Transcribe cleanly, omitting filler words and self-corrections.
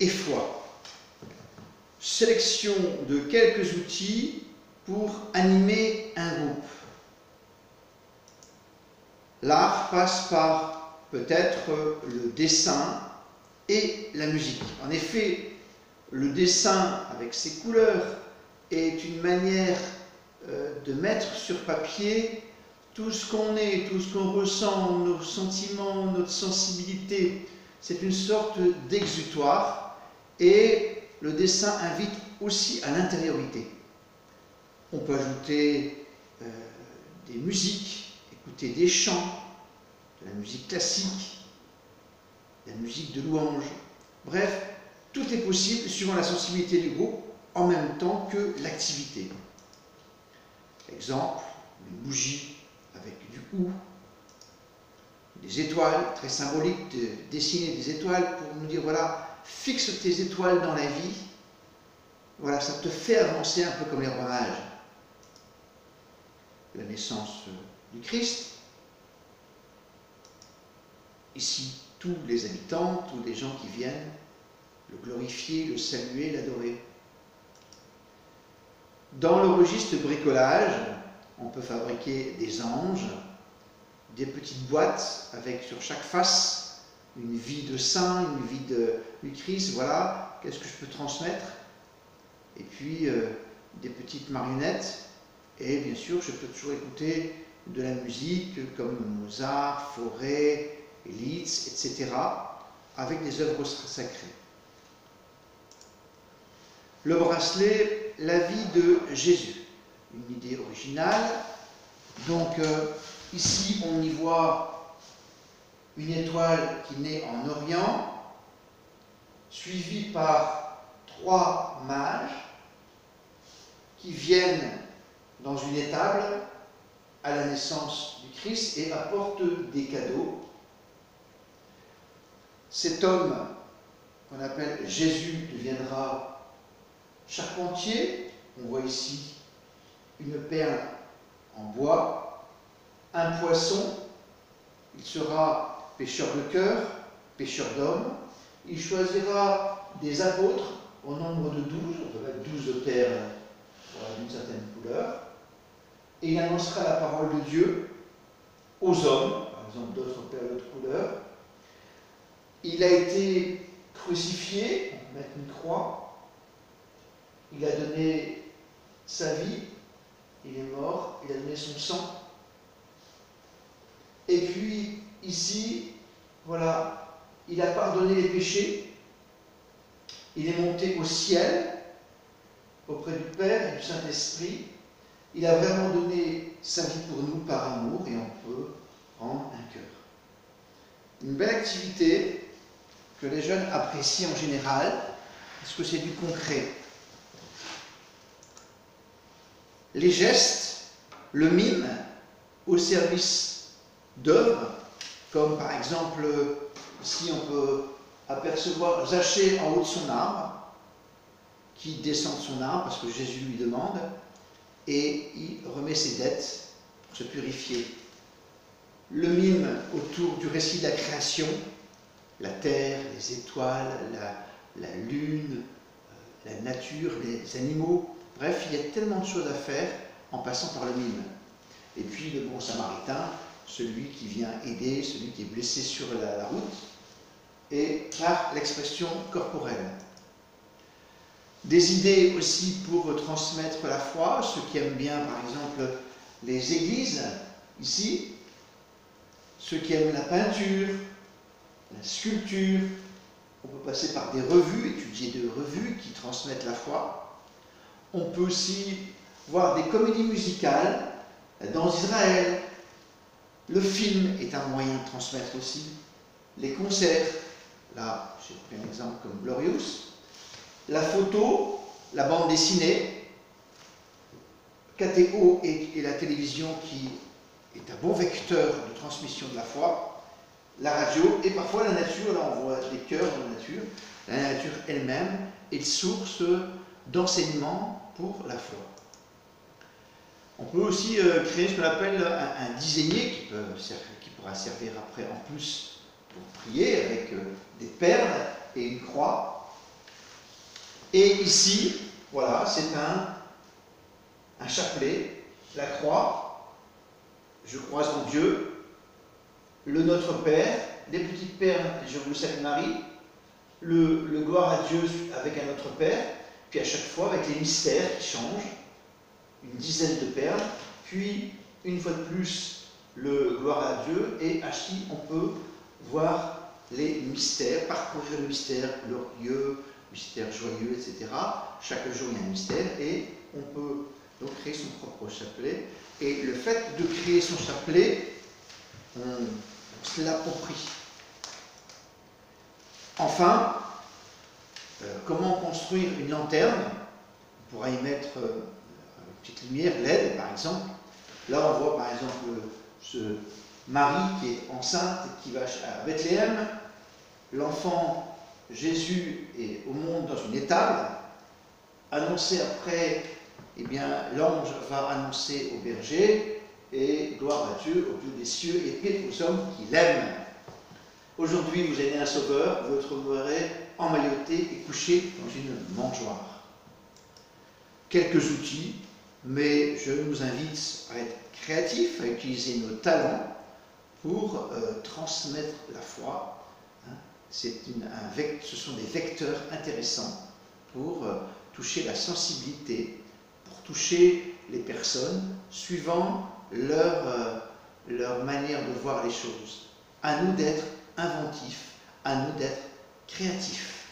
et foi. Sélection de quelques outils pour animer un groupe. L'art passe par peut-être le dessin et la musique. En effet, le dessin avec ses couleurs est une manière de mettre sur papier tout ce qu'on est, tout ce qu'on ressent, nos sentiments, notre sensibilité. C'est une sorte d'exutoire et le dessin invite aussi à l'intériorité. On peut ajouter des musiques, écouter des chants, de la musique classique, de la musique de louange. Bref, tout est possible suivant la sensibilité du groupe en même temps que l'activité. Exemple, une bougie avec du ou, des étoiles, très symboliques, de dessiner des étoiles pour nous dire, voilà, fixe tes étoiles dans la vie, voilà, ça te fait avancer un peu comme les rois mages. La naissance du Christ, ici, tous les habitants, tous les gens qui viennent le glorifier, le saluer, l'adorer. Dans le registre bricolage, on peut fabriquer des anges, des petites boîtes avec sur chaque face une vie de saint, une vie du Christ, voilà, qu'est-ce que je peux transmettre? Et puis des petites marionnettes, et bien sûr je peux toujours écouter de la musique comme Mozart, Fauré, Liszt, etc., avec des œuvres sacrées. Le bracelet, la vie de Jésus, une idée originale. Donc ici on y voit une étoile qui naît en Orient, suivie par 3 mages qui viennent dans une étable à la naissance du Christ et apportent des cadeaux. Cet homme qu'on appelle Jésus deviendra charpentier. On voit ici une perle en bois, un poisson. Il sera pêcheur de cœur, pêcheur d'hommes. Il choisira des apôtres au nombre de 12, on peut mettre 12 perles d'une certaine couleur, et il annoncera la parole de Dieu aux hommes, par exemple d'autres perles de couleur. Il a été crucifié, on peut mettre une croix, il a donné sa vie, il est mort, il a donné son sang. Et puis, ici, voilà, il a pardonné les péchés, il est monté au ciel, auprès du Père et du Saint-Esprit. Il a vraiment donné sa vie pour nous par amour et on peut rendre un cœur. Une belle activité que les jeunes apprécient en général, parce que c'est du concret. Les gestes, le mime au service d'œuvres, comme par exemple, ici on peut apercevoir Zachée en haut de son arbre, qui descend de son arbre parce que Jésus lui demande, et il remet ses dettes pour se purifier. Le mime autour du récit de la création, la terre, les étoiles, la lune, la nature, les animaux, bref, il y a tellement de choses à faire en passant par le mime. Et puis le bon samaritain, celui qui vient aider, celui qui est blessé sur la route, et par l'expression corporelle. Des idées aussi pour transmettre la foi, ceux qui aiment bien par exemple les églises, ici, ceux qui aiment la peinture, la sculpture, on peut passer par des revues, étudier des revues qui transmettent la foi. On peut aussi voir des comédies musicales, la danse d'Israël. Le film est un moyen de transmettre aussi. Les concerts, là j'ai pris un exemple comme Glorious. La photo, la bande dessinée, KTO et la télévision qui est un bon vecteur de transmission de la foi, la radio et parfois la nature, là on voit des cœurs dans la nature. La nature elle-même est source d'enseignement pour la foi. On peut aussi créer ce qu'on appelle un dizainier qui pourra servir après en plus pour prier avec des perles et une croix. Et ici, voilà, c'est un chapelet, la croix, je crois en Dieu, le Notre Père, les petites perles, je vous salue Marie, le gloire à Dieu avec un Notre Père, puis à chaque fois avec les mystères qui changent, une dizaine de perles, puis une fois de plus le gloire à Dieu, et ainsi on peut voir les mystères, parcourir le mystère glorieux, mystère joyeux, etc. Chaque jour il y a un mystère et on peut donc créer son propre chapelet. Et le fait de créer son chapelet, on se l'approprie. Enfin, comment construire une lanterne? On pourra y mettre une petite lumière, LED par exemple. Là on voit par exemple ce Marie qui est enceinte, qui va à Bethléem. L'enfant Jésus est au monde dans une étable. Annoncé après, eh bien l'ange va annoncer au berger, et gloire à Dieu au Dieu des cieux et paix aux hommes qui l'aiment. Aujourd'hui, vous avez un sauveur, vous le trouverez emmailloté et couché dans une mangeoire. Quelques outils, mais je nous invite à être créatifs, à utiliser nos talents pour transmettre la foi. Ce sont des vecteurs intéressants pour toucher la sensibilité, pour toucher les personnes suivant leur manière de voir les choses. À nous d'être inventifs, à nous d'être créatifs.